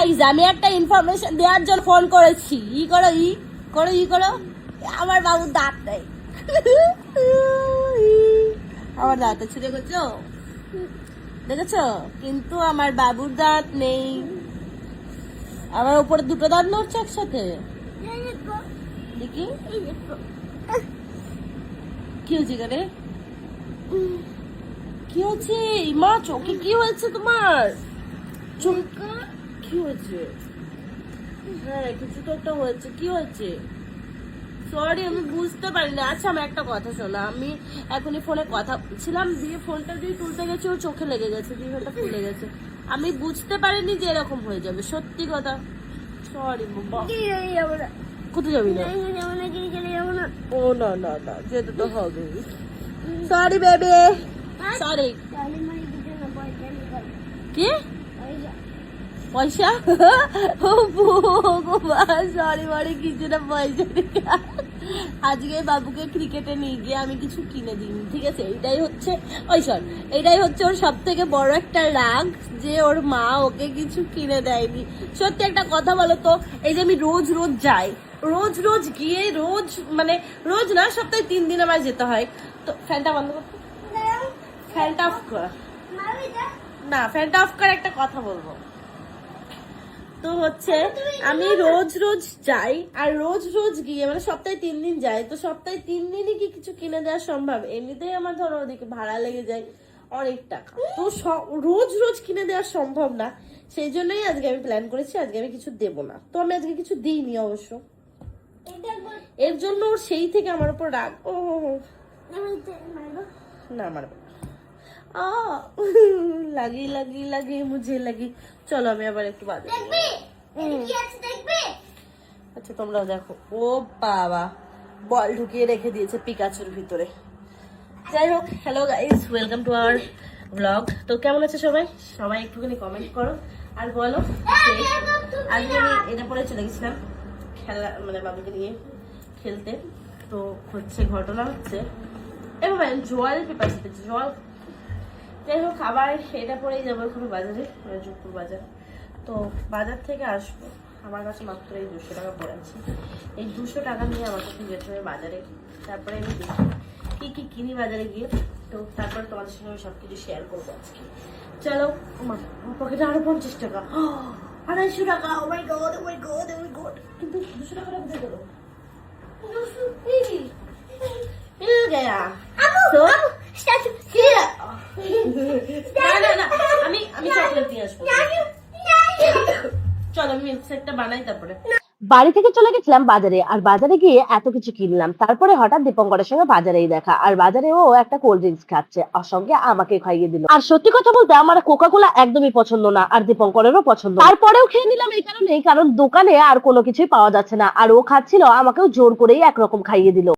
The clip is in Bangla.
গাইস আমি একটা ইনফরমেশন দেওয়ার জন্য ফোন করেছি। ই করো আমার বাবুর দাঁত নেই। আমার দাঁত আছে দেখেছো কিন্তু আমার বাবুর দাঁত নেই। আমার উপরে দুটো দাঁত নড়ছে একসাথে। দেখি কি হয়েছে রে? কি হয়েছে মা? চোখে কি হয়েছে তোমার? চোখ কি হয়েছে? হ্যাঁ কিছু তো একটা হয়েছে। কি হয়েছে? সরি আমি বুঝতে পারিনি। আচ্ছা আমার একটা কথা শোনো, আমি এখনই ফোনে কথা বলছিলাম দিয়ে ফোনটা দিয়ে তুলতে গেছে, ওর চোখে লেগে গেছে, দিয়ে ফোনটা ফুলে গেছে। আমি বুঝতে পারিনি যে এরকম হয়ে যাবে, সত্যি কথা। সরি কোথায় যাবি না? ও না না না যেতে তো হবে। Sorry baby sorry. কি পয়সা? সরি বাড়ি কিছু না, পয়সা আজকে বাবুকে ক্রিকেটে নিয়ে গিয়ে আমি কিছু কিনে দিইনি, ঠিক আছে? এটাই হচ্ছে ওর সব থেকে বড় একটা রাগ, যে ওর মা ওকে কিছু কিনে দেয়নি। সত্যি একটা কথা বলো তো, এই যে আমি রোজ যাই, রোজ গিয়ে রোজ না, সপ্তাহে 3 দিন আমার যেতে হয়। তো ফ্যানটা বন্ধ করতে, ফ্যানটা অফ কর না, ফ্যানটা অফ করে একটা কথা বলবো। তো হচ্ছে আমি রোজ যাই, আর রোজ গিয়ে সপ্তাহে 3 দিন যাই, তো সপ্তাহে 3 দিনই কি কিছু কিনে দেওয়া সম্ভব? এমনিতেই আমার ধরো ওদিকে ভাড়া লেগে যায় অনেক টাকা, তো রোজ কিনে দেওয়া সম্ভব না। সেই জন্যই আজকে আমি প্ল্যান করেছি আজকে আমি কিছু দেবো না। তো আমি আজকে কিছু দিইনি অবশ্য, এর জন্য সেই থেকে আমার উপর রাগ। ও না মারবে লাগি মুঝে লাগি। চলো আমি আবার একটু বাজে। আচ্ছা তোমরাও দেখো। ও বাবা, বল ঢুকিয়ে রেখে দিয়েছে পিকাচুর ভিতরে। যাই হোক, hello guys, welcome to our blog. তো কেমন আছে সবাই? সবাই একটুখানি কমেন্ট করো আর বলো। আজকে আমি এটা পরে চলে গেছিলাম খেলা, বাবুকে নিয়ে খেলতে। তো হচ্ছে ঘটনা হচ্ছে এবার জল পেপার পেয়েছে জল। যাই হোক, আবার এটা পরেই যাবো এখন বাজারে, যোধপুর বাজার। তো বাজার থেকে আসবো, আমার কাছে মাত্র এই 200 টাকা পড়ে আছে। এই 200 টাকা নিয়ে আমার কাছে যেতে হবে বাজারে। তারপরে আমি দেখি কি কিনি বাজারে গিয়ে। তো তারপরে তোমাদের সঙ্গে আমি সবকিছু শেয়ার করবো আজকে। চলো। পকেটে আরো 50 টাকা, 250 টাকা। ও মাই গড ও মাই গড ও মাই গড। কিন্তু 200 টাকাটা কোথায় গেল? মিল গয়া। তো আমি চকলেট নিয়ে আসবো। চলো আমি মিল্কশেকটা বানাই তারপরে। বাড়ি থেকে চলে গেছিলাম বাজারে, আর বাজারে গিয়ে এত কিছু কিনলাম। তারপরে হঠাৎ দীপঙ্করের সঙ্গে বাজারেই দেখা, আর বাজারে ও একটা কোল্ড ড্রিঙ্কস খাচ্ছে, আর সঙ্গে আমাকে খাইয়ে দিল। আর সত্যি কথা বলতে আমার কোকা কোলা একদমই পছন্দ না, আর দীপঙ্করেরও পছন্দ। তারপরেও খেয়ে নিলাম এই কারণে, কারণ দোকানে আর কোনো কিছুই পাওয়া যাচ্ছে না, আর ও খাচ্ছিল, আমাকেও জোর করেই একরকম খাইয়ে দিল।